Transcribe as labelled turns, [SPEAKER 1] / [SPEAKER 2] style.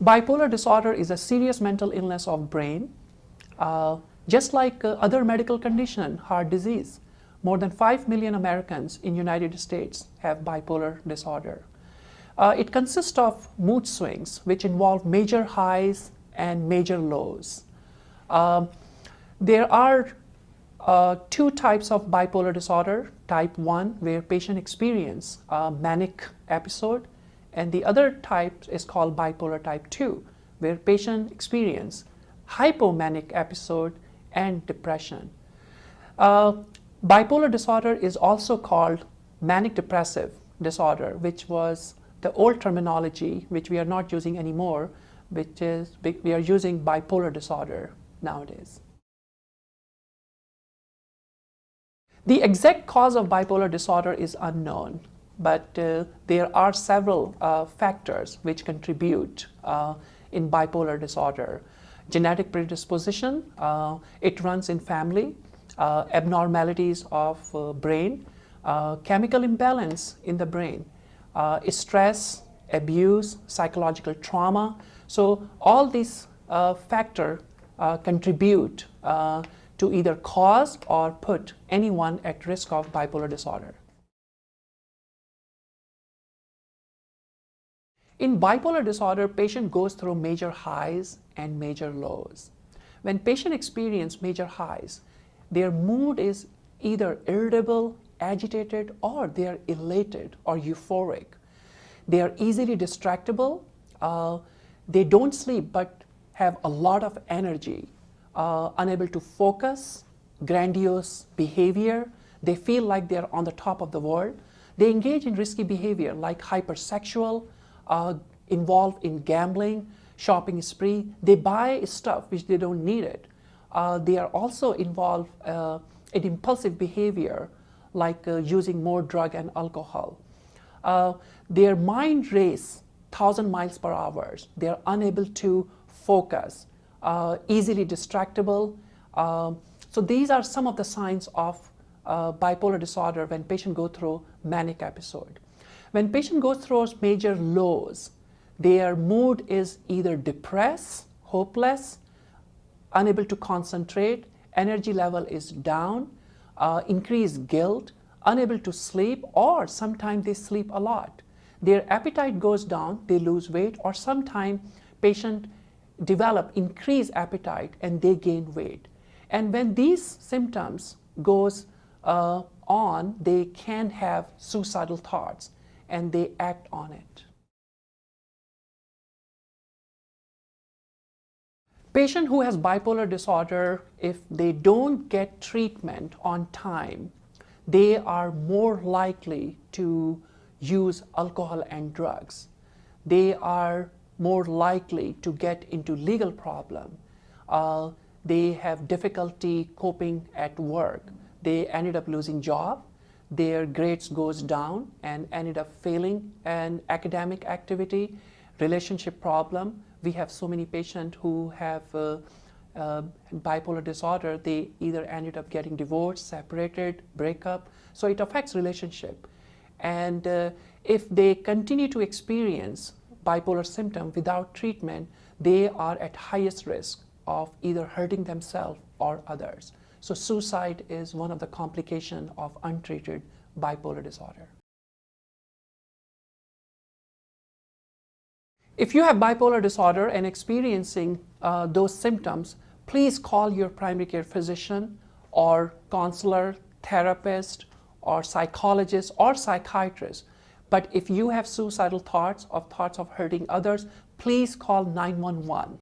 [SPEAKER 1] Bipolar disorder is a serious mental illness of brain. Just like other medical condition, heart disease, more than 5 million Americans in United States have bipolar disorder. It consists of mood swings which involve major highs and major lows. There are two types of bipolar disorder. Type 1, where patient experience a manic episode, and the other type is called bipolar type 2, where patient experience hypomanic episode and depression. Bipolar disorder is also called manic depressive disorder, which was the old terminology which we are not using anymore, which is we are using bipolar disorder nowadays. The exact cause of bipolar disorder is unknown, but there are several factors which contribute in bipolar disorder. Genetic predisposition, it runs in family, abnormalities of brain, chemical imbalance in the brain, stress, abuse, psychological trauma. So all these factors contribute to either cause or put anyone at risk of bipolar disorder. In bipolar disorder, patient goes through major highs and major lows. When patient experience major highs, their mood is either irritable, agitated, or they are elated or euphoric. They are easily distractible. They don't sleep but have a lot of energy, unable to focus, grandiose behavior. They feel like they are on the top of the world. They engage in risky behavior like hypersexual, involved in gambling, shopping spree. They buy stuff which they don't need it. They are also involved in impulsive behavior like using more drug and alcohol. Their mind race 1,000 miles per hour. They are unable to focus, easily distractible. So these are some of the signs of bipolar disorder when patient go through manic episode. When patient goes through major lows, their mood is either depressed, hopeless, unable to concentrate, energy level is down, increased guilt, unable to sleep, or sometimes they sleep a lot. Their appetite goes down, they lose weight, or sometimes patient develop increased appetite and they gain weight. And when these symptoms goes on, they can have suicidal thoughts and they act on it. Patient who has bipolar disorder, if they don't get treatment on time, they are more likely to use alcohol and drugs. They are more likely to get into legal problem. They have difficulty coping at work. They ended up losing job. Their grades goes down and ended up failing an academic activity, relationship problem. We have so many patients who have bipolar disorder. They either ended up getting divorced, separated, breakup. So it affects relationship. And if they continue to experience bipolar symptom without treatment, they are at highest risk of either hurting themselves or others. So suicide is one of the complications of untreated bipolar disorder. If you have bipolar disorder and experiencing those symptoms, please call your primary care physician or counselor, therapist, or psychologist or psychiatrist. But if you have suicidal thoughts or thoughts of hurting others, please call 911.